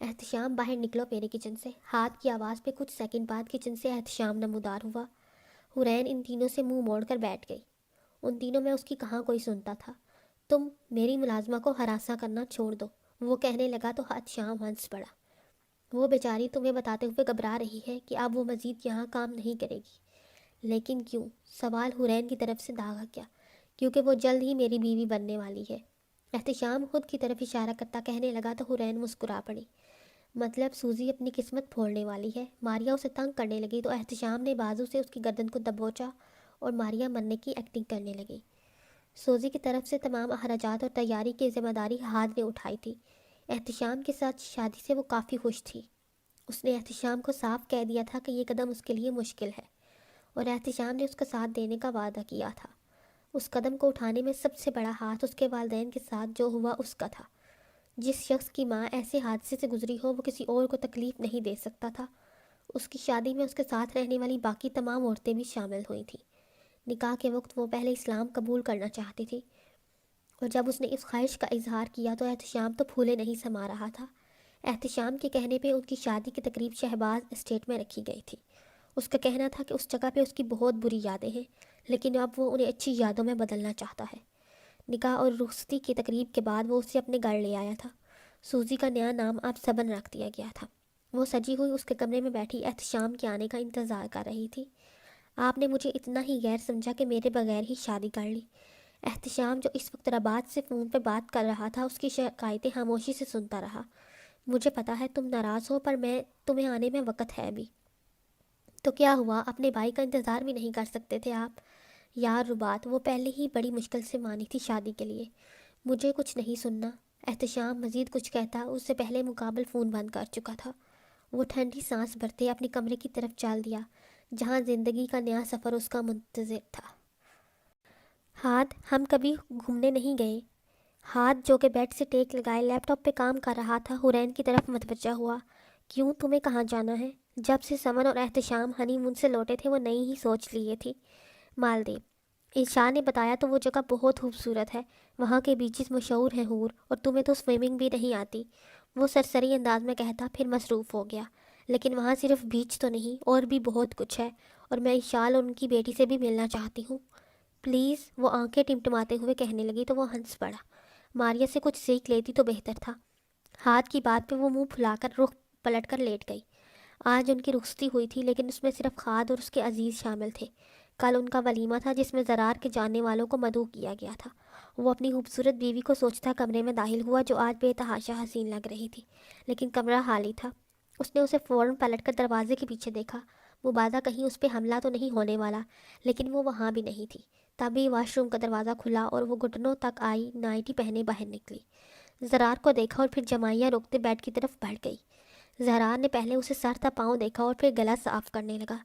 احتشام باہر نکلو میرے کچن سے۔ ہاتھ کی آواز پہ کچھ سیکنڈ بعد کچن سے احتشام نمودار ہوا۔ حورین ان تینوں سے منہ موڑ کر بیٹھ گئی۔ ان تینوں میں اس کی کہاں کوئی سنتا تھا۔ تم میری ملازمہ کو ہراساں کرنا چھوڑ دو، وہ کہنے لگا تو احتشام ہنس پڑا۔ وہ بیچاری تمہیں بتاتے ہوئے گھبرا رہی ہے کہ اب وہ مزید یہاں کام نہیں کرے گی۔ لیکن کیوں؟ سوال حورین کی طرف سے داغا کیا۔ کیونکہ وہ جلد ہی میری بیوی بننے والی ہے، احتشام خود کی طرف اشارہ کرتا کہنے لگا تو حورین مسکرا پڑی۔ مطلب سوزی اپنی قسمت پھوڑنے والی ہے؟ ماریا اسے تنگ کرنے لگی تو احتشام نے بازو سے اس کی گردن کو دبوچا اور ماریا مرنے کی ایکٹنگ کرنے لگی۔ سوزی کی طرف سے تمام اخراجات اور تیاری کی ذمہ داری ہاد نے اٹھائی تھی۔ احتشام کے ساتھ شادی سے وہ کافی خوش تھی۔ اس نے احتشام کو صاف کہہ دیا تھا کہ یہ قدم اس کے لیے مشکل ہے، اور احتشام نے اس کا ساتھ دینے کا وعدہ کیا تھا۔ اس قدم کو اٹھانے میں سب سے بڑا ہاتھ اس کے والدین کے ساتھ جو ہوا اس کا تھا۔ جس شخص کی ماں ایسے حادثے سے گزری ہو وہ کسی اور کو تکلیف نہیں دے سکتا تھا۔ اس کی شادی میں اس کے ساتھ رہنے والی باقی تمام عورتیں بھی شامل ہوئی تھیں۔ نکاح کے وقت وہ پہلے اسلام قبول کرنا چاہتی تھی، اور جب اس نے اس خواہش کا اظہار کیا تو احتشام تو پھولے نہیں سما رہا تھا۔ احتشام کے کہنے پہ ان کی شادی کی تقریب شہباز اسٹیٹ میں رکھی گئی تھی۔ اس کا کہنا تھا کہ اس جگہ پہ اس کی بہت بری یادیں ہیں، لیکن اب وہ انہیں اچھی یادوں میں بدلنا چاہتا ہے۔ نکاح اور رخصتی کی تقریب کے بعد وہ اسے اپنے گھر لے آیا تھا۔ سوزی کا نیا نام اب سبن رکھ دیا گیا تھا۔ وہ سجی ہوئی اس کے کمرے میں بیٹھی احتشام کے آنے کا انتظار کر رہی تھی۔ آپ نے مجھے اتنا ہی غیر سمجھا کہ میرے بغیر ہی شادی کر لی۔ احتشام جو اس وقت رباط سے فون پہ بات کر رہا تھا اس کی شکایتیں خاموشی سے سنتا رہا۔ مجھے پتا ہے تم ناراض ہو، پر تمہیں آنے میں وقت ہے ابھی۔ تو کیا ہوا، اپنے بھائی کا انتظار بھی نہیں کر سکتے تھے آپ؟ یار رباط، وہ پہلے ہی بڑی مشکل سے مانی تھی شادی کے لیے۔ مجھے کچھ نہیں سننا۔ احتشام مزید کچھ کہتا اس سے پہلے مقابل فون بند کر چکا تھا۔ وہ ٹھنڈی سانس بھرتے اپنے کمرے کی طرف چل دیا جہاں زندگی کا نیا سفر اس کا منتظر تھا۔ ہاتھ، ہم کبھی گھومنے نہیں گئے؟ ہاتھ جو کہ بیڈ سے ٹیک لگائے لیپ ٹاپ پہ کام کر رہا تھا حورین کی طرف متوجہ ہوا۔ کیوں، تمہیں کہاں جانا ہے؟ جب سے سمن اور احتشام ہنی مون سے لوٹے تھے وہ نئی ہی سوچ لیے تھی۔ مالدیو، عشاء نے بتایا تو وہ جگہ بہت خوبصورت ہے، وہاں کے بیچز مشہور ہیں حور، اور تمہیں تو سوئمنگ بھی نہیں آتی، وہ سرسری انداز میں کہتا پھر مصروف ہو گیا۔ لیکن وہاں صرف بیچ تو نہیں، اور بھی بہت کچھ ہے، اور میں عشال اور ان کی بیٹی سے بھی ملنا چاہتی ہوں۔ پلیز، وہ آنکھیں ٹمٹماتے ہوئے کہنے لگی تو وہ ہنس پڑا۔ ماریا سے کچھ سیکھ لیتی تو بہتر تھا۔ ہاتھ کی بات پہ وہ منہ پھلا کر رخ پلٹ کر لیٹ گئی۔ آج ان کی رخصتی ہوئی تھی، لیکن اس میں صرف خاد اور اس کے عزیز شامل تھے۔ کل ان کا ولیمہ تھا جس میں زرار کے جاننے والوں کو مدعو کیا گیا تھا۔ وہ اپنی خوبصورت بیوی کو سوچتا کمرے میں داخل ہوا جو آج بے تحاشا حسین لگ رہی تھی، لیکن کمرہ خالی تھا۔ اس نے اسے فوراً پلٹ کر دروازے کے پیچھے دیکھا، مبادہ کہیں اس پہ حملہ تو نہیں ہونے والا، لیکن وہ وہاں بھی نہیں تھی۔ تبھی واش روم کا دروازہ کھلا اور وہ گھٹنوں تک آئی نائٹی پہنے باہر نکلی۔ زرار کو دیکھا اور پھر جمائیاں روکتے بیڈ کی طرف بڑھ گئی۔ زرار نے پہلے اسے سر تا پاؤں دیکھا اور پھر گلا صاف کرنے لگا۔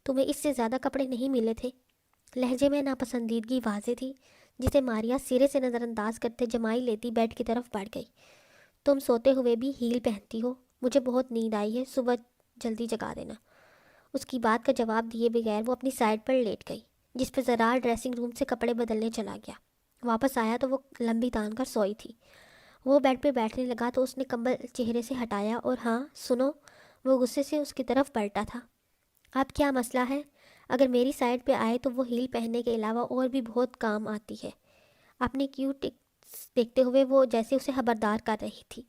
تمہیں اس سے زیادہ کپڑے نہیں ملے تھے؟ لہجے میں ناپسندیدگی واضح تھی جسے ماریا سرے سے نظر انداز کرتے جمائی لیتی بیڈ کی طرف بڑھ گئی۔ تم سوتے ہوئے بھی ہیل پہنتی ہو؟ مجھے بہت نیند آئی ہے، صبح جلدی جگا دینا۔ اس کی بات کا جواب دیے بغیر وہ اپنی سائڈ پر لیٹ گئی، جس پہ زرار ڈریسنگ روم سے کپڑے بدلنے چلا گیا۔ واپس آیا تو وہ لمبی تان کر سوئی تھی۔ وہ بیڈ پہ بیٹھنے لگا تو اس نے کمبل چہرے سے ہٹایا اور ہاں سنو، وہ غصے سے اس کی طرف پلٹا تھا۔ اب کیا مسئلہ ہے؟ اگر میری سائڈ پہ آئے تو وہ ہیل پہننے کے علاوہ اور بھی بہت کام آتی ہے۔ اپنی کیوٹ ٹکس دیکھتے ہوئے وہ جیسے اسے خبردار کر رہی تھی۔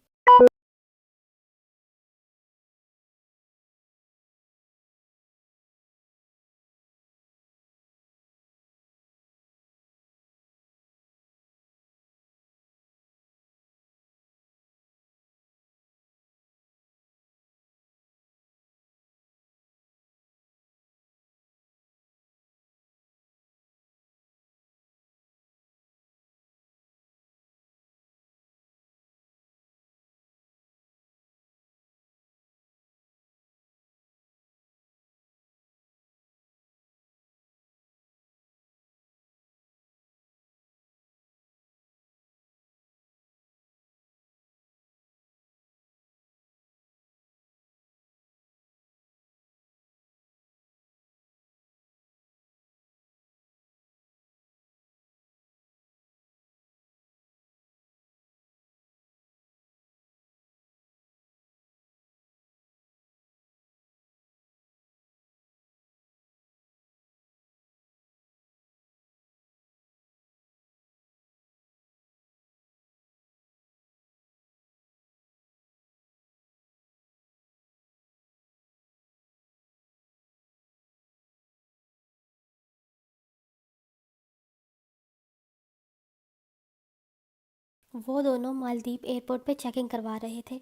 وہ دونوں مالدیپ ایئرپورٹ پہ چیکنگ کروا رہے تھے۔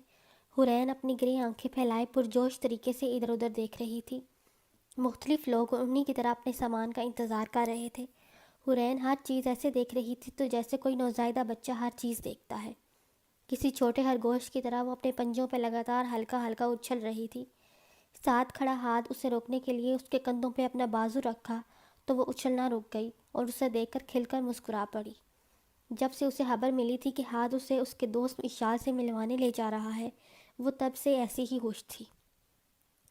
حورین اپنی گرے آنکھیں پھیلائے پرجوش طریقے سے ادھر ادھر دیکھ رہی تھی۔ مختلف لوگ انہی کی طرح اپنے سامان کا انتظار کر رہے تھے۔ حورین ہر چیز ایسے دیکھ رہی تھی تو جیسے کوئی نوزائیدہ بچہ ہر چیز دیکھتا ہے۔ کسی چھوٹے خرگوش کی طرح وہ اپنے پنجوں پہ لگاتار ہلکا ہلکا اچھل رہی تھی۔ ساتھ کھڑا ہاتھ اسے روکنے کے لیے اس کے کندھوں پہ اپنا بازو رکھا تو وہ اچھلنا رک گئی اور اسے دیکھ کر کھل کر مسکرا پڑی۔ جب سے اسے خبر ملی تھی کہ ہاتھ اسے اس کے دوست اشال سے ملوانے لے جا رہا ہے، وہ تب سے ایسی ہی خوش تھی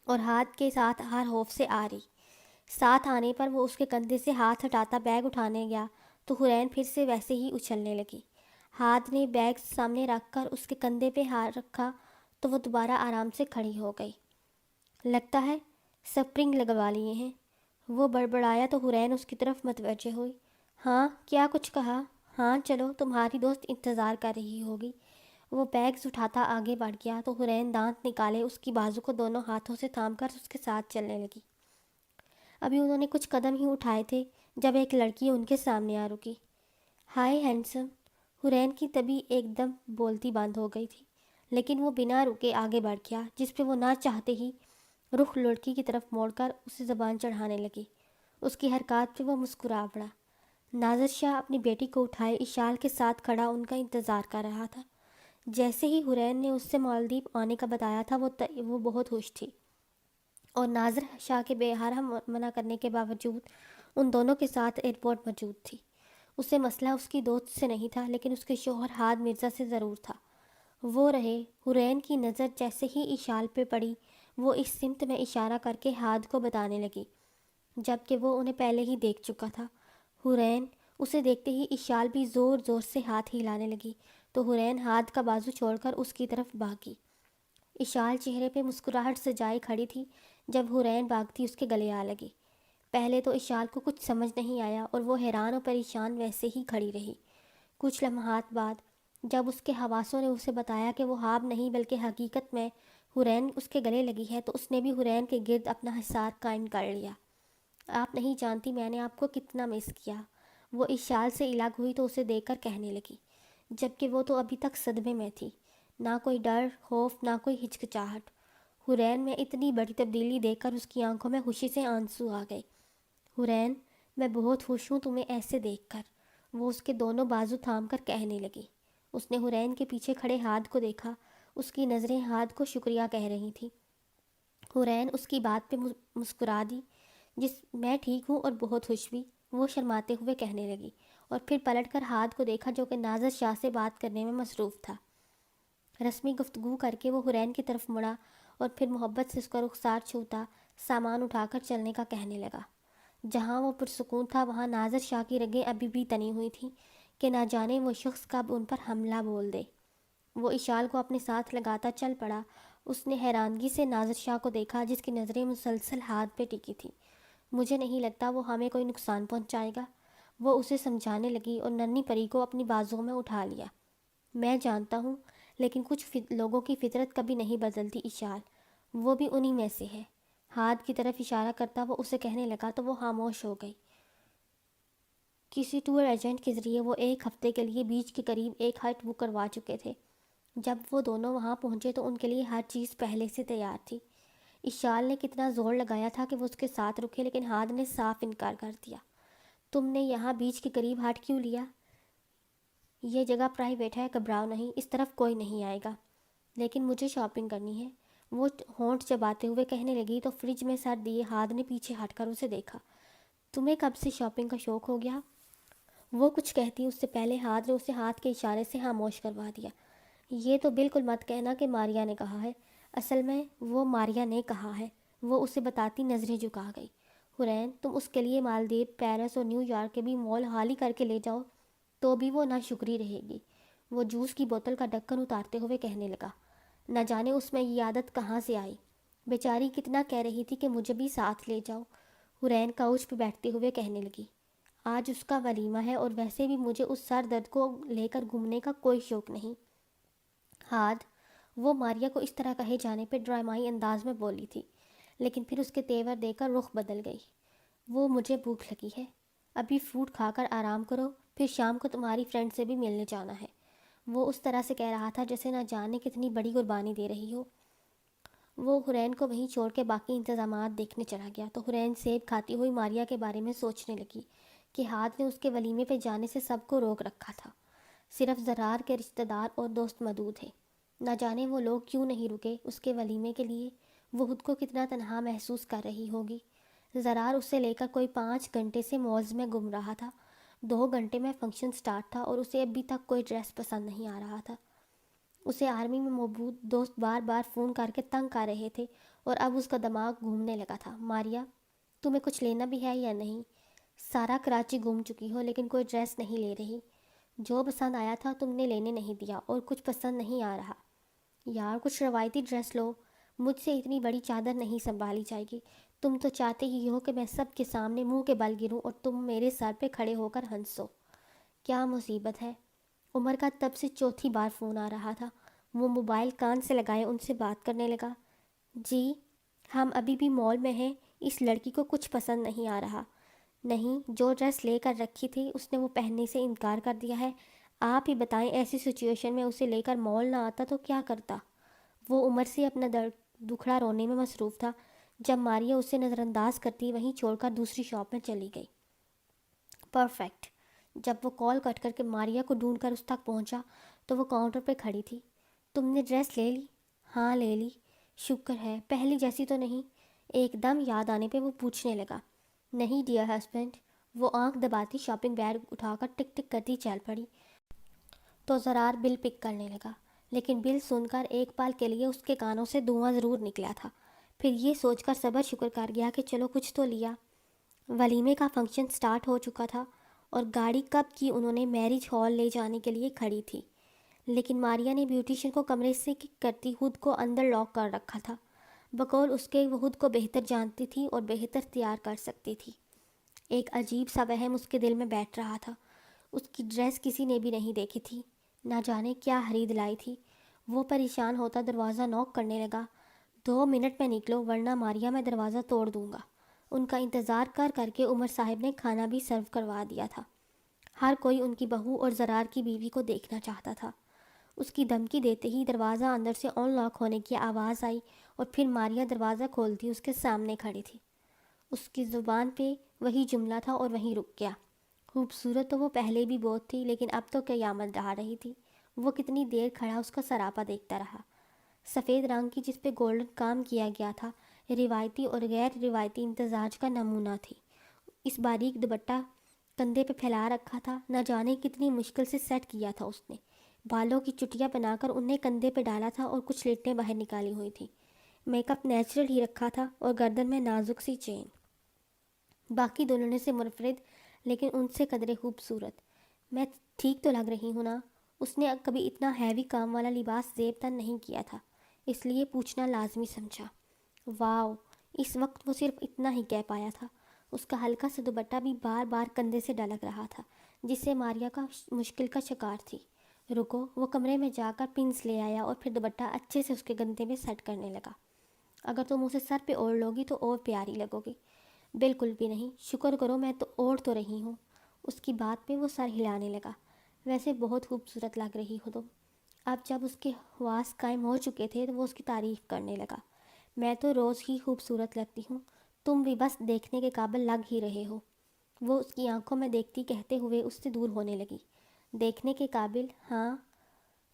اور ہاتھ کے ساتھ ہر خوف سے آ رہی۔ ساتھ آنے پر وہ اس کے کندھے سے ہاتھ ہٹاتا بیگ اٹھانے گیا تو حورین پھر سے ویسے ہی اچھلنے لگی۔ ہاتھ نے بیگ سامنے رکھ کر اس کے کندھے پہ ہاتھ رکھا تو وہ دوبارہ آرام سے کھڑی ہو گئی۔ لگتا ہے سپرنگ لگوا لیے ہیں، وہ بڑبڑایا تو حورین اس کی طرف متوجہ ہوئی۔ ہاں، کیا کچھ کہا؟ ہاں چلو، تمہاری دوست انتظار کر رہی ہوگی۔ وہ بیگز اٹھاتا آگے بڑھ گیا تو حورین دانت نکالے اس کی بازو کو دونوں ہاتھوں سے تھام کر اس کے ساتھ چلنے لگی۔ ابھی انہوں نے کچھ قدم ہی اٹھائے تھے جب ایک لڑکی ان کے سامنے آ رکی۔ ہائے ہینڈسم۔ حورین کی طبع ایک دم بولتی بند ہو گئی تھی، لیکن وہ بنا رکے آگے بڑھ گیا، جس پہ وہ نہ چاہتے ہی رخ لڑکی کی طرف موڑ کر اسے زبان چڑھانے لگی۔ اس کی حرکات پہ وہ مسکرا پڑا۔ ناظر شاہ اپنی بیٹی کو اٹھائے اشال کے ساتھ کھڑا ان کا انتظار کر رہا تھا۔ جیسے ہی حورین نے اس سے مالدیپ آنے کا بتایا تھا وہ بہت خوش تھی، اور ناظر شاہ کے بہرحال منع کرنے کے باوجود ان دونوں کے ساتھ ایئرپورٹ موجود تھی۔ اسے مسئلہ اس کی دوست سے نہیں تھا، لیکن اس کے شوہر ہاد مرزا سے ضرور تھا۔ وہ رہے۔ حورین کی نظر جیسے ہی اشال پہ پڑی، وہ اس سمت میں اشارہ کر کے ہاد کو بتانے لگی، جبکہ وہ انہیں پہلے ہی دیکھ چکا تھا۔ حورین اسے دیکھتے ہی اشال بھی زور زور سے ہاتھ ہلانے لگی تو حورین ہاتھ کا بازو چھوڑ کر اس کی طرف بھاگی۔ اشال چہرے پہ مسکراہٹ سجائے کھڑی تھی جب حورین بھاگتی اس کے گلے آ لگی۔ پہلے تو اشال کو کچھ سمجھ نہیں آیا اور وہ حیران و پریشان ویسے ہی کھڑی رہی۔ کچھ لمحات بعد جب اس کے حواسوں نے اسے بتایا کہ وہ خواب نہیں بلکہ حقیقت میں حورین اس کے گلے لگی ہے، تو اس نے بھی حورین کے گرد اپنا حصار قائم کر لیا۔ آپ نہیں جانتی میں نے آپ کو کتنا مس کیا، وہ اشال سے الگ ہوئی تو اسے دیکھ کر کہنے لگی، جبکہ وہ تو ابھی تک صدمے میں تھی۔ نہ کوئی ڈر، خوف، نہ کوئی ہچکچاہٹ۔ حورین میں اتنی بڑی تبدیلی دیکھ کر اس کی آنکھوں میں خوشی سے آنسو آ گئے۔ حورین، میں بہت خوش ہوں تمہیں ایسے دیکھ کر، وہ اس کے دونوں بازو تھام کر کہنے لگی۔ اس نے حورین کے پیچھے کھڑے ہاد کو دیکھا، اس کی نظریں ہاد کو شکریہ کہہ رہی تھیں۔ حورین اس کی بات پہ مسکرا دی۔ میں ٹھیک ہوں اور بہت خوش بھی، وہ شرماتے ہوئے کہنے لگی، اور پھر پلٹ کر ہاد کو دیکھا جو کہ ناظر شاہ سے بات کرنے میں مصروف تھا۔ رسمی گفتگو کر کے وہ حورین کی طرف مڑا اور پھر محبت سے اس کا رخسار چھوتا سامان اٹھا کر چلنے کا کہنے لگا۔ جہاں وہ پرسکون تھا وہاں ناظر شاہ کی رگیں ابھی بھی تنی ہوئی تھیں کہ نہ جانے وہ شخص کب ان پر حملہ بول دے۔ وہ اشال کو اپنے ساتھ لگاتا چل پڑا۔ اس نے حیرانگی سے ناظر شاہ کو دیکھا جس کی نظریں مسلسل ہاتھ پہ ٹکی تھیں۔ مجھے نہیں لگتا وہ ہمیں کوئی نقصان پہنچائے گا، وہ اسے سمجھانے لگی اور ننھی پری کو اپنی بازوؤں میں اٹھا لیا۔ میں جانتا ہوں، لیکن کچھ لوگوں کی فطرت کبھی نہیں بدلتی اشال، وہ بھی انہی میں سے ہے۔ ہاتھ کی طرف اشارہ کرتا وہ اسے کہنے لگا تو وہ خاموش ہو گئی۔ کسی ٹور ایجنٹ کے ذریعے وہ ایک ہفتے کے لیے بیچ کے قریب ایک ہٹ بک کروا چکے تھے۔ جب وہ دونوں وہاں پہنچے تو ان کے لیے ہر چیز پہلے سے تیار تھی۔ اشال نے کتنا زور لگایا تھا کہ وہ اس کے ساتھ رکے، لیکن ہاد نے صاف انکار کر دیا۔ تم نے یہاں بیچ کے قریب ہٹ کیوں لیا؟ یہ جگہ پرائیویٹ ہے، گھبراؤ نہیں، اس طرف کوئی نہیں آئے گا۔ لیکن مجھے شاپنگ کرنی ہے، وہ ہونٹ چباتے ہوئے کہنے لگی تو فریج میں سر دیے ہاد نے پیچھے ہٹ کر اسے دیکھا۔ تمہیں کب سے شاپنگ کا شوق ہو گیا؟ وہ کچھ کہتی اس سے پہلے ہاد نے اسے ہاتھ کے اشارے سے خاموش کروا دیا۔ یہ تو بالکل مت کہنا کہ ماریا نے کہا ہے، اصل میں وہ ماریا نے کہا ہے، وہ اسے بتاتی نظریں جھکا گئی۔ حورین، تم اس کے لیے مالدیپ، پیرس اور نیو یارک کے بھی مال خالی کر کے لے جاؤ تو بھی وہ ناشکری رہے گی۔ وہ جوس کی بوتل کا ڈھکن اتارتے ہوئے کہنے لگا۔ نہ جانے اس میں یہ عادت کہاں سے آئی، بیچاری کتنا کہہ رہی تھی کہ مجھے بھی ساتھ لے جاؤ۔ حورین کاؤچ پہ بیٹھتے ہوئے کہنے لگی، آج اس کا ولیمہ ہے اور ویسے بھی مجھے اس سر درد کو لے کر گھومنے کا کوئی شوق نہیں۔ ہاد، وہ ماریا کو اس طرح کہے جانے پہ ڈرامائی انداز میں بولی تھی، لیکن پھر اس کے تیور دیکھ کر رخ بدل گئی۔ وہ مجھے بھوک لگی ہے، ابھی فروٹ کھا کر آرام کرو، پھر شام کو تمہاری فرینڈ سے بھی ملنے جانا ہے۔ وہ اس طرح سے کہہ رہا تھا جیسے نہ جانے کتنی بڑی قربانی دے رہی ہو۔ وہ حرین کو وہیں چھوڑ کے باقی انتظامات دیکھنے چلا گیا تو حرین سیب کھاتی ہوئی ماریا کے بارے میں سوچنے لگی کہ ہاتھ نے اس کے ولیمے پہ جانے سے سب کو روک رکھا تھا، صرف زرار کے رشتہ دار اور دوست مدعو تھے۔ نہ جانے وہ لوگ کیوں نہیں رکے اس کے ولیمے کے لیے، وہ خود کو کتنا تنہا محسوس کر رہی ہوگی۔ زرار اسے لے کر کوئی 5 گھنٹے سے مالز میں گھوم رہا تھا، 2 گھنٹے میں فنکشن سٹارٹ تھا اور اسے ابھی تک کوئی ڈریس پسند نہیں آ رہا تھا۔ اسے آرمی میں موجود دوست بار بار فون کر کے تنگ کر رہے تھے اور اب اس کا دماغ گھومنے لگا تھا۔ ماریا، تمہیں کچھ لینا بھی ہے یا نہیں؟ سارا کراچی گھوم چکی ہو لیکن کوئی ڈریس نہیں لے رہی، جو پسند آیا تھا تم نے لینے نہیں دیا اور کچھ پسند نہیں آ رہا۔ یار کچھ روایتی ڈریس لو، مجھ سے اتنی بڑی چادر نہیں سنبھالی جائے گی۔ تم تو چاہتے ہی ہو کہ میں سب کے سامنے منہ کے بل گروں اور تم میرے سر پہ کھڑے ہو کر ہنسو۔ کیا مصیبت ہے؟ عمر کا تب سے چوتھی بار فون آ رہا تھا۔ وہ موبائل کان سے لگائے ان سے بات کرنے لگا۔ جی، ہم ابھی بھی مال میں ہیں، اس لڑکی کو کچھ پسند نہیں آ رہا۔ نہیں، جو ڈریس لے کر رکھی تھی اس نے وہ پہننے سے انکار کر دیا ہے۔ آپ ہی بتائیں ایسی سچویشن میں اسے لے کر مال نہ آتا تو کیا کرتا؟ وہ عمر سے اپنا دکھڑا رونے میں مصروف تھا جب ماریا اسے نظر انداز کرتی وہیں چھوڑ کر دوسری شاپ میں چلی گئی۔ پرفیکٹ۔ جب وہ کال کٹ کر کے ماریا کو ڈھونڈ کر اس تک پہنچا تو وہ کاؤنٹر پہ کھڑی تھی۔ تم نے ڈریس لے لی؟ ہاں لے لی، شکر ہے، پہلی جیسی تو نہیں؟ ایک دم یاد آنے پہ وہ پوچھنے لگا۔ نہیں ڈیئر ہسبینڈ۔ وہ آنکھ دباتی شاپنگ بیگ اٹھا کر ٹک ٹک کرتی چل پڑی تو زرار بل پک کرنے لگا، لیکن بل سن کر ایک پال کے لیے اس کے کانوں سے دھواں ضرور نکلا تھا، پھر یہ سوچ کر صبر شکر کر گیا کہ چلو کچھ تو لیا۔ ولیمے کا فنکشن سٹارٹ ہو چکا تھا اور گاڑی کب کی انہوں نے میرج ہال لے جانے کے لیے کھڑی تھی، لیکن ماریا نے بیوٹیشین کو کمرے سے کک کرتی خود کو اندر لاک کر رکھا تھا۔ بقول اس کے وہ خود کو بہتر جانتی تھی اور بہتر تیار کر سکتی تھی۔ ایک عجیب سا وہم اس کے دل میں بیٹھ رہا تھا۔ اس کی ڈریس کسی نے بھی نہیں دیکھی تھی، نہ جانے کیا خرید لائی تھی۔ وہ پریشان ہوتا دروازہ نوک کرنے لگا۔ 2 منٹ میں نکلو ورنہ ماریا میں دروازہ توڑ دوں گا۔ ان کا انتظار کر کر کے عمر صاحب نے کھانا بھی سرو کروا دیا تھا۔ ہر کوئی ان کی بہو اور زرار کی بیوی کو دیکھنا چاہتا تھا۔ اس کی دھمکی دیتے ہی دروازہ اندر سے آن لاک ہونے کی آواز آئی اور پھر ماریا دروازہ کھولتی اس کے سامنے کھڑی تھی۔ اس کی زبان پہ وہی جملہ تھا اور وہیں رک گیا۔ خوبصورت تو وہ پہلے بھی بہت تھی لیکن اب تو قیامت ڈھا رہی تھی۔ وہ کتنی دیر کھڑا اس کا سراپا دیکھتا رہا۔ سفید رنگ کی جس پہ گولڈن کام کیا گیا تھا روایتی اور غیر روایتی امتزاج کا نمونہ تھی۔ اس باریک دوپٹہ کندھے پہ پھیلا رکھا تھا، نہ جانے کتنی مشکل سے سیٹ کیا تھا اس نے۔ بالوں کی چٹیاں بنا کر انہیں کندھے پہ ڈالا تھا اور کچھ لٹیں باہر نکالی ہوئی تھیں۔ میک اپ نیچرل ہی رکھا تھا اور گردن میں نازک سی چین، باقی دلہنوں سے منفرد لیکن ان سے قدرے خوبصورت۔ میں ٹھیک تو لگ رہی ہوں نا؟ اس نے کبھی اتنا ہیوی کام والا لباس زیب تن نہیں کیا تھا، اس لیے پوچھنا لازمی سمجھا۔ واو! اس وقت وہ صرف اتنا ہی کہہ پایا تھا۔ اس کا ہلکا سا دوپٹہ بھی بار بار کندھے سے ڈلک رہا تھا جس سے ماریا کا مشکل کا شکار تھی۔ رکو، وہ کمرے میں جا کر پنس لے آیا اور پھر دوپٹہ اچھے سے اس کے گندے میں سیٹ کرنے لگا۔ اگر تم اسے سر پہ اوڑھ لوگی تو اور پیاری لگو گی۔ بالکل بھی نہیں، شکر کرو میں تو اوڑھ تو رہی ہوں۔ اس کی بات پہ وہ سر ہلانے لگا۔ ویسے بہت خوبصورت لگ رہی ہو تم۔ اب جب اس کے حواس قائم ہو چکے تھے تو وہ اس کی تعریف کرنے لگا۔ میں تو روز ہی خوبصورت لگتی ہوں، تم بھی بس دیکھنے کے قابل لگ ہی رہے ہو۔ وہ اس کی آنکھوں میں دیکھتی کہتے ہوئے اس سے دور ہونے لگی۔ دیکھنے کے قابل؟ ہاں،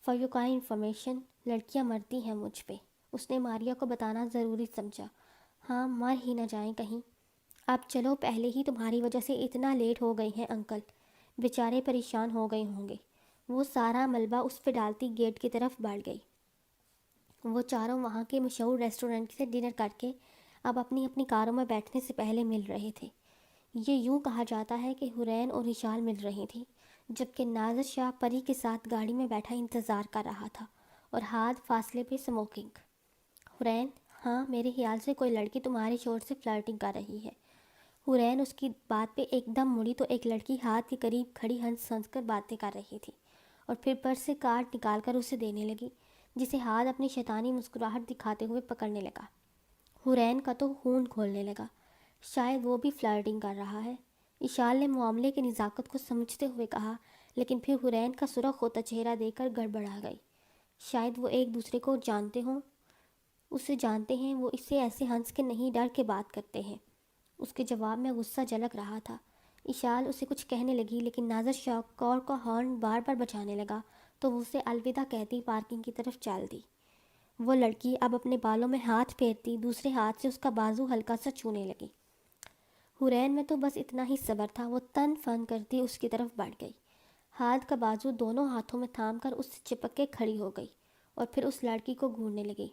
فار یور کائنڈ انفارمیشن، لڑکیاں مرتی ہیں مجھ پہ، اس نے ماریا کو بتانا ضروری سمجھا۔ ہاں، مر ہی نہ جائیں کہیں۔ اب چلو، پہلے ہی تمہاری وجہ سے اتنا لیٹ ہو گئے ہیں انکل، بیچارے پریشان ہو گئے ہوں گے۔ وہ سارا ملبہ اس پہ ڈالتی گیٹ کی طرف بڑھ گئی۔ وہ چاروں وہاں کے مشہور ریسٹورنٹ سے ڈنر کر کے اب اپنی اپنی کاروں میں بیٹھنے سے پہلے مل رہے تھے۔ یہ یوں کہا جاتا ہے کہ حرین اور ہشال مل رہی تھی، جبکہ ناظر شاہ پری کے ساتھ گاڑی میں بیٹھا انتظار کر رہا تھا اور ہاتھ فاصلے پہ اسموکنگ۔ حرین، ہاں، میرے خیال سے کوئی لڑکی تمہارے شوہر سے فلرٹنگ کر رہی ہے۔ حرین اس کی بات پہ ایک دم مڑی تو ایک لڑکی ہاتھ کے قریب کھڑی ہنس ہنس کر باتیں کر رہی تھی اور پھر پرس سے کارڈ نکال کر اسے دینے لگی، جسے ہاتھ اپنی شیطانی مسکراہٹ دکھاتے ہوئے پکڑنے لگا۔ حرین کا تو خون کھولنے لگا، شاید وہ بھی فلرٹنگ کر رہا ہے۔ اشال نے معاملے کی نزاکت کو سمجھتے ہوئے کہا، لیکن پھر حرین کا سرخ ہوتا چہرہ دیکھ کر گڑبڑا گئی۔ شاید وہ ایک دوسرے کو جانتے ہوں، اسے جانتے ہیں، وہ اس سے ایسے ہنس کے نہیں ڈر کے بات کرتے ہیں۔ اس کے جواب میں غصہ جھلک رہا تھا۔ اشال اسے کچھ کہنے لگی لیکن ناظر شاہ کار کا ہارن بار بار بجانے لگا تو وہ اسے الوداع کہتی پارکنگ کی طرف چل دی۔ وہ لڑکی اب اپنے بالوں میں ہاتھ پھیرتی دوسرے ہاتھ سے اس کا بازو ہلکا سا چھونے لگی۔ حرین میں تو بس اتنا ہی صبر تھا، وہ تن فن کرتی اس کی طرف بڑھ گئی، ہاتھ کا بازو دونوں ہاتھوں میں تھام کر اس سے چپک کے کھڑی ہو گئی اور پھر اس لڑکی کو گھورنے لگی۔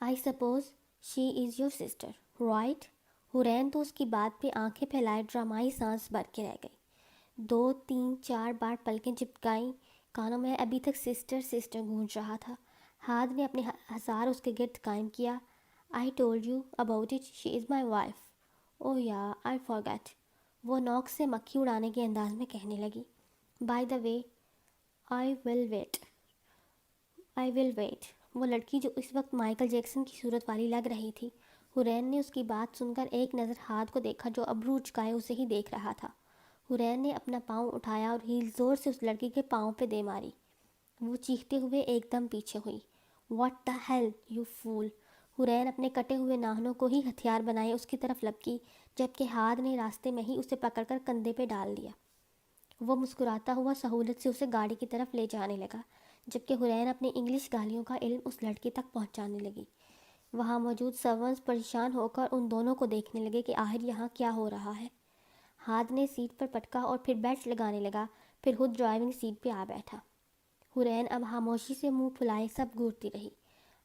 I suppose she is your sister, right؟ حرین تو اس کی بات پہ آنکھیں پھیلائے ڈرامائی سانس بھر کے رہ گئی۔ 2 3 4 بار پلکیں چپکائیں، کانوں میں ابھی تک سسٹر سسٹر گونج رہا تھا۔ ہاتھ نے اپنے ہزار اس کے گرد قائم کیا۔ I told you about it, she is my wife. Oh yeah, I forgot۔ وہ نوک سے مکھی اڑانے کے انداز میں کہنے لگی۔ By the way, I will wait. I will wait۔ وہ لڑکی جو اس وقت مائیکل جیکسن کی صورت والی لگ رہی تھی، حرین نے اس کی بات سن کر ایک نظر ہاتھ کو دیکھا جو ابرو اچکائے اسے ہی دیکھ رہا تھا۔ حرین نے اپنا پاؤں اٹھایا اور ہیل زور سے اس لڑکی کے پاؤں پہ دے ماری۔ وہ چیختے ہوئے ایک دم پیچھے ہوئی۔ What the hell, you fool۔ حرین اپنے کٹے ہوئے ناخنوں کو ہی ہتھیار بنائے اس کی طرف لپکی، جبکہ ہاتھ نے راستے میں ہی اسے پکڑ کر کندھے پہ ڈال دیا۔ وہ مسکراتا ہوا سہولت سے اسے گاڑی کی طرف لے جانے لگا، جبکہ حرین اپنی انگلش گالیوں کا علم اس لڑکی تک پہنچانے لگی۔ وہاں موجود سرونٹس پریشان ہو کر ان دونوں کو دیکھنے لگے کہ آخر یہاں کیا ہو رہا ہے۔ ہاتھ نے سیٹ پر پٹکا اور پھر بیلٹ لگانے لگا، پھر خود ڈرائیونگ سیٹ پہ آ بیٹھا۔ حرین اب خاموشی سے منہ پھلائے سب گھورتی رہی۔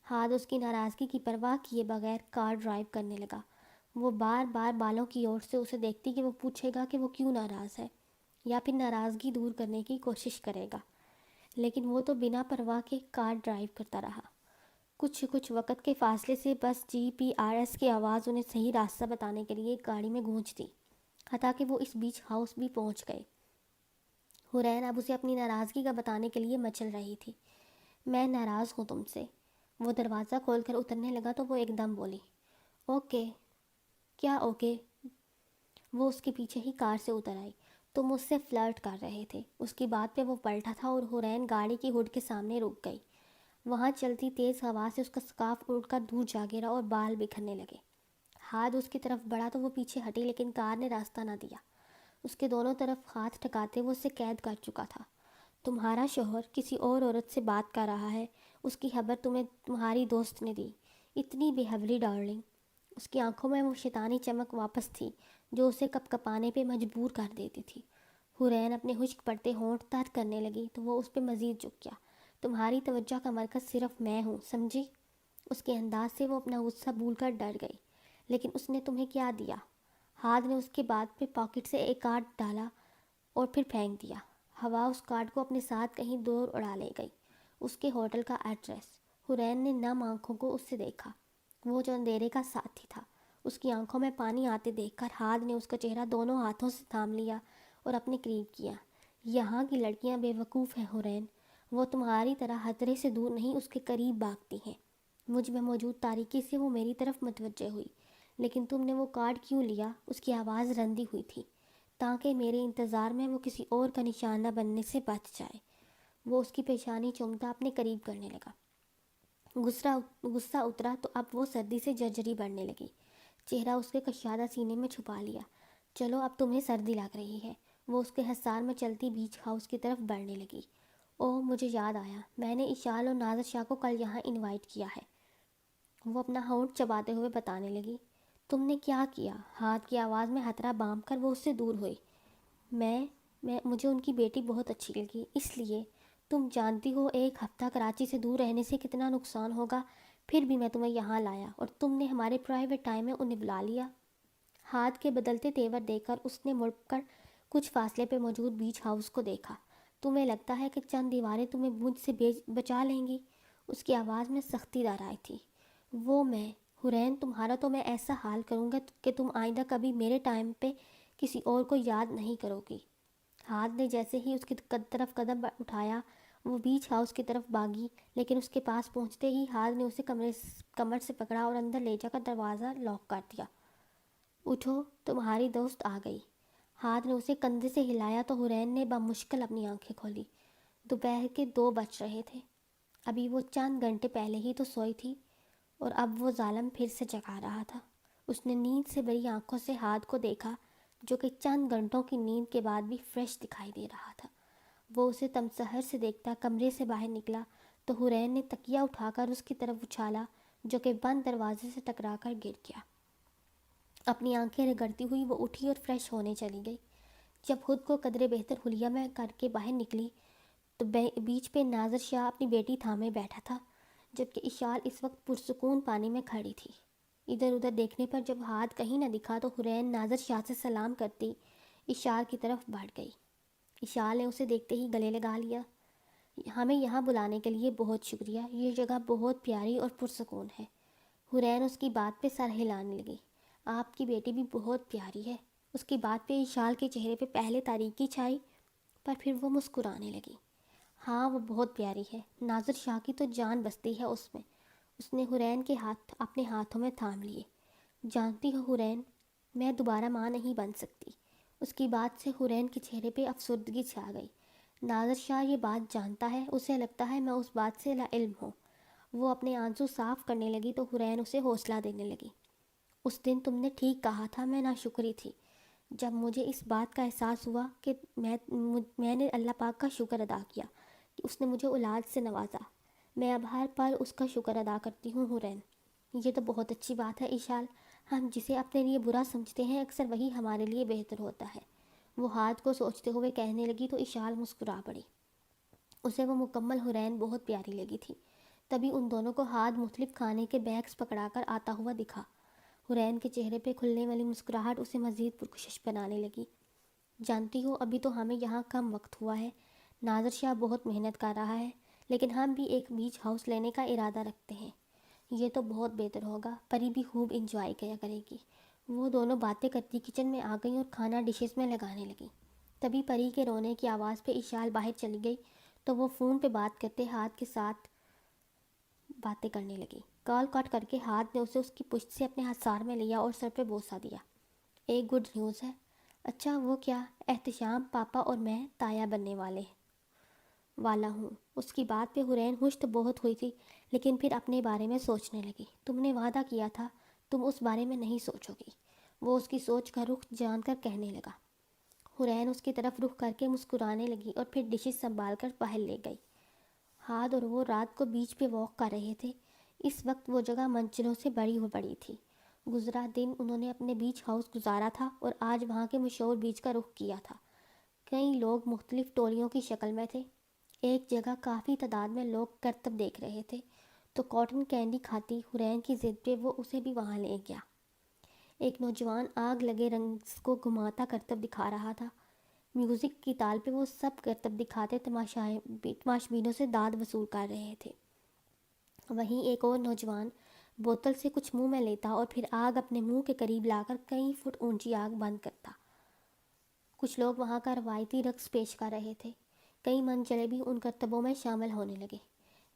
ہاتھ اس کی ناراضگی کی پرواہ کیے بغیر کار ڈرائیو کرنے لگا۔ وہ بار بار بالوں کی اوٹ سے اسے دیکھتی کہ وہ پوچھے گا کہ وہ کیوں ناراض ہے، یا پھر ناراضگی دور کرنے کی کوشش کرے گا، لیکن وہ تو بنا پرواہ کے کار ڈرائیو کرتا رہا۔ کچھ وقت کے فاصلے سے بس GPS کی آواز انہیں صحیح راستہ بتانے کے لیے گاڑی میں گونجتی، حتیٰ کہ وہ اس بیچ ہاؤس بھی پہنچ گئے۔ حرین اب اسے اپنی ناراضگی کا بتانے کے لیے مچل رہی تھی۔ میں ناراض ہوں تم سے۔ وہ دروازہ کھول کر اترنے لگا تو وہ ایک دم بولی۔ اوکے۔ کیا اوکے؟ وہ اس کے پیچھے ہی کار سے اتر آئی۔ تم اس سے فلرٹ کر رہے تھے۔ اس کی بات پہ وہ پلٹا تھا اور حرین گاڑی کی ہوڈ کے سامنے رک گئی۔ وہاں چلتی تیز ہوا سے اس کا سکارف اڑ کر دور جا گرا اور بال بکھرنے لگے۔ ہاتھ اس کی طرف بڑھا تو وہ پیچھے ہٹی لیکن کار نے راستہ نہ دیا۔ اس کے دونوں طرف ہاتھ ٹھکاتے وہ اسے قید کر چکا تھا۔ تمہارا شوہر کسی اور عورت سے بات کر رہا ہے، اس کی خبر تمہیں تمہاری دوست نے دی۔ اتنی بے حولی ڈارلنگ۔ اس کی آنکھوں میں وہ شیطانی چمک واپس تھی جو اسے کپ کپانے پہ مجبور کر دیتی تھی۔ حرین اپنے خشک پڑتے ہونٹ تر کرنے لگی تو وہ اس پہ مزید جھک گیا۔ تمہاری توجہ کا مرکز صرف میں ہوں، سمجھی؟ اس کے انداز سے وہ اپنا غصہ بھول کر ڈر گئی۔ لیکن اس نے تمہیں کیا دیا؟ ہاتھ نے اس کے بعد پہ پاکٹ سے ایک کارڈ ڈالا اور پھر پھینک دیا۔ ہوا اس کارڈ کو اپنے ساتھ کہیں دور اڑا لے گئی۔ اس کے ہوٹل کا ایڈریس۔ حرین نے نم آنکھوں کو اس سے دیکھا۔ وہ جو اندھیرے کا ساتھی تھا۔ اس کی آنکھوں میں پانی آتے دیکھ کر ہاتھ نے اس کا چہرہ دونوں ہاتھوں سے تھام لیا اور اپنے قریب کیا۔ یہاں کی لڑکیاں بے وقوف ہیں حرین، وہ تمہاری طرح خطرے سے دور نہیں اس کے قریب بھاگتی ہیں۔ مجھ میں موجود تاریکی سے وہ میری طرف متوجہ ہوئی۔ لیکن تم نے وہ کارڈ کیوں لیا؟ اس کی آواز رندی ہوئی تھی۔ تاکہ میرے انتظار میں وہ کسی اور کا نشانہ بننے سے بچ جائے۔ وہ اس کی پیشانی چومتا اپنے قریب کرنے لگا۔ غصہ اترا تو اب وہ سردی سے جرجری بڑھنے لگی۔ چہرہ اس کے کشادہ سینے میں چھپا لیا۔ چلو اب تمہیں سردی لگ رہی ہے۔ وہ اس کے حصار میں چلتی بیچ ہاؤس کی طرف بڑھنے لگی۔ اوہ مجھے یاد آیا، میں نے اشال اور نازر شاہ کو کل یہاں انوائٹ کیا ہے۔ وہ اپنا ہونٹ چباتے ہوئے بتانے لگی۔ تم نے کیا کیا؟ ہاتھ کی آواز میں خطرہ بام کر وہ اس سے دور ہوئی۔ مجھے ان کی بیٹی بہت اچھی لگی، اس لیے تم جانتی ہو ایک ہفتہ کراچی سے دور رہنے سے کتنا نقصان ہوگا، پھر بھی میں تمہیں یہاں لایا اور تم نے ہمارے پرائیویٹ ٹائم میں انہیں بلا لیا۔ ہاتھ کے بدلتے تیور دیکھ کر اس نے مڑ کر کچھ فاصلے پہ موجود بیچ ہاؤس کو دیکھا۔ تمہیں لگتا ہے کہ چند دیواریں تمہیں مجھ سے بچا لیں گی؟ اس کی آواز میں سختی دار آئی تھی۔ وہ میں حرین، تمہارا تو میں ایسا حال کروں گا کہ تم آئندہ کبھی میرے ٹائم پہ کسی اور کو یاد نہیں کرو گی۔ ہاتھ نے جیسے ہی اس کی طرف قدم اٹھایا وہ بیچ ہاؤس کی طرف بھاگی، لیکن اس کے پاس پہنچتے ہی ہاتھ نے اسے کمر سے پکڑا اور اندر لے جا کر دروازہ لاک کر دیا۔ اٹھو، تمہاری دوست آ گئی۔ ہاتھ نے اسے کندھے سے ہلایا تو حرین نے بمشکل اپنی آنکھیں کھولی۔ دوپہر کے 2 بج رہے تھے۔ ابھی وہ چند گھنٹے پہلے ہی تو سوئی تھی اور اب وہ ظالم پھر سے جگا رہا تھا۔ اس نے نیند سے بڑی آنکھوں سے ہاتھ کو دیکھا جو کہ چند گھنٹوں کی نیند کے بعد بھی فریش دکھائی دے رہا تھا۔ وہ اسے تمسخر سے دیکھتا کمرے سے باہر نکلا تو حرین نے تکیہ اٹھا کر اس کی طرف اچھالا جو کہ بند دروازے سے ٹکرا کر گر گیا۔ اپنی آنکھیں رگڑتی ہوئی وہ اٹھی اور فریش ہونے چلی گئی۔ جب خود کو قدرے بہتر حلیہ میں کر کے باہر نکلی تو بیچ پہ ناظر شاہ اپنی بیٹی تھامے بیٹھا تھا، جبکہ اشال اس وقت پرسکون پانی میں کھڑی تھی۔ ادھر ادھر دیکھنے پر جب ہاتھ کہیں نہ دکھا تو حرین ناظر شاہ سے سلام کرتی اشال کی طرف بڑھ گئی۔ اشال نے اسے دیکھتے ہی گلے لگا لیا۔ ہمیں یہاں بلانے کے لیے بہت شکریہ، یہ جگہ بہت پیاری اور پرسکون ہے۔ حرین اس کی بات پہ سر ہلانے لگی۔ آپ کی بیٹی بھی بہت پیاری ہے۔ اس کی بات پہ اشال کے چہرے پہ پہلے تاریکی چھائی پر پھر وہ مسکرانے لگی۔ ہاں وہ بہت پیاری ہے، ناظر شاہ کی تو جان بستی ہے اس میں۔ اس نے حرین کے ہاتھ اپنے ہاتھوں میں تھام لیے۔ جانتی ہو حرین، میں دوبارہ ماں نہیں بن سکتی۔ اس کی بات سے حرین کے چہرے پہ افسردگی چھا گئی۔ ناظر شاہ یہ بات جانتا ہے، اسے لگتا ہے میں اس بات سے لا علم ہوں۔ وہ اپنے آنسو صاف کرنے لگی تو حرین اسے حوصلہ دینے لگی۔ اس دن تم نے ٹھیک کہا تھا، میں ناشکری تھی۔ جب مجھے اس بات کا احساس ہوا کہ میں نے اللہ پاک کا شکر ادا کیا کہ اس نے مجھے اولاد سے نوازا، میں اب ہر پل اس کا شکر ادا کرتی ہوں حرین۔ یہ تو بہت اچھی بات ہے اشال، ہم جسے اپنے لیے برا سمجھتے ہیں اکثر وہی ہمارے لیے بہتر ہوتا ہے۔ وہ ہاتھ کو سوچتے ہوئے کہنے لگی تو اشال مسکرا پڑی۔ اسے وہ مکمل حرین بہت پیاری لگی تھی۔ تبھی ان دونوں کو ہاتھ مختلف کھانے کے بیگز پکڑا کر آتا ہوا دکھا۔ حرین کے چہرے پہ کھلنے والی مسکراہٹ اسے مزید پرکشش بنانے لگی۔ جانتی ہو ابھی تو ہمیں یہاں کم وقت ہوا ہے، ناظر شاہ بہت محنت کر رہا ہے، لیکن ہم بھی ایک بیچ ہاؤس لینے کا ارادہ رکھتے ہیں۔ یہ تو بہت بہتر ہوگا، پری بھی خوب انجوائے کیا کرے گی۔ وہ دونوں باتیں کرتی کچن میں آ گئیں اور کھانا ڈشز میں لگانے لگیں۔ تبھی پری کے رونے کی آواز پہ اشال باہر چلی گئی تو وہ فون پہ بات کرتے ہاتھ کے ساتھ باتیں کرنے لگی۔ کال کٹ کر کے ہاتھ نے اسے اس کی پشت سے اپنے ہتھیار میں لیا اور سر پہ بوسہ دیا۔ ایک گڈ نیوز ہے۔ اچھا وہ کیا؟ احتشام پاپا اور میں تایا بننے والا ہوں۔ اس کی بات پہ حرین خوش تو بہت ہوئی تھی، لیکن پھر اپنے بارے میں سوچنے لگی۔ تم نے وعدہ کیا تھا تم اس بارے میں نہیں سوچو گی۔ وہ اس کی سوچ کا رخ جان کر کہنے لگا۔ حرین اس کی طرف رخ کر کے مسکرانے لگی اور پھر ڈشز سنبھال کر باہر لے گئی۔ ہاتھ اور وہ رات کو بیچ پہ واک کر رہے تھے۔ اس وقت وہ جگہ منزلوں سے بڑی ہو پڑی تھی۔ گزرا دن انہوں نے اپنے بیچ ہاؤس گزارا تھا اور آج وہاں کے مشہور بیچ کا رخ کیا تھا۔ کئی لوگ مختلف ٹولیوں کی شکل میں تھے۔ ایک جگہ کافی تعداد میں لوگ کرتب دیکھ رہے تھے تو کاٹن کینڈی کھاتی حرین کی ضد پہ وہ اسے بھی وہاں لے گیا۔ ایک نوجوان آگ لگے رنگس کو گھماتا کرتب دکھا رہا تھا۔ میوزک کی تال پہ وہ سب کرتب دکھاتے تماشبینوں سے داد وصول کر رہے تھے۔ وہیں ایک اور نوجوان بوتل سے کچھ منہ میں لیتا اور پھر آگ اپنے منہ کے قریب لا کر کئی فٹ اونچی آگ بند کرتا۔ کچھ لوگ وہاں کا روایتی رقص پیش کر رہے تھے۔ کئی منچلے بھی ان کرتبوں میں شامل ہونے لگے۔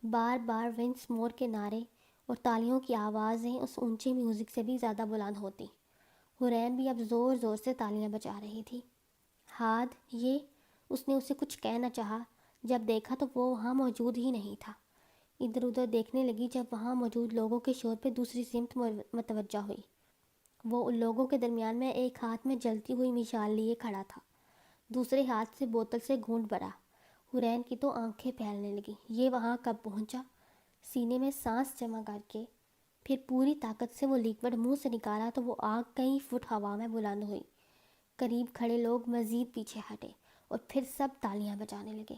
بار بار ونس مور کے نعرے اور تالیوں کی آوازیں اس اونچے میوزک سے بھی زیادہ بلند ہوتی۔ حرین بھی اب زور زور سے تالیاں بجا رہی تھی۔ ہاتھ یہ، اس نے اسے کچھ کہنا چاہا، جب دیکھا تو وہ وہاں موجود ہی نہیں تھا۔ ادھر ادھر دیکھنے لگی جب وہاں موجود لوگوں کے شور پہ دوسری سمت متوجہ ہوئی۔ وہ ان لوگوں کے درمیان میں ایک ہاتھ میں جلتی ہوئی مشال لیے کھڑا تھا، دوسرے ہاتھ سے بوتل سے گھونٹ بھرا۔ حرین کی تو آنکھیں پھیلنے لگی۔ یہ وہاں کب پہنچا؟ سینے میں سانس جمع کر کے پھر پوری طاقت سے وہ لیکوڈ منہ سے نکالا تو وہ آگ کئی فٹ ہوا میں بلند ہوئی۔ قریب کھڑے لوگ مزید پیچھے ہٹے اور پھر سب تالیاں بجانے لگے۔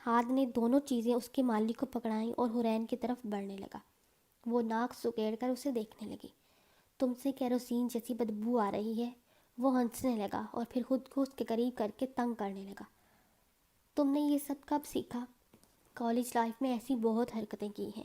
ہاتھ نے دونوں چیزیں اس کے مالک کو پکڑائیں اور حرین کی طرف بڑھنے لگا۔ وہ ناک سکیڑ کر اسے دیکھنے لگی۔ تم سے کیروسین جیسی بدبو آ رہی ہے۔ وہ ہنسنے لگا اور پھر خود کو اس کے قریب کر کے تنگ کرنے لگا۔ تم نے یہ سب کب سیکھا؟ کالج لائف میں ایسی بہت حرکتیں کی ہیں،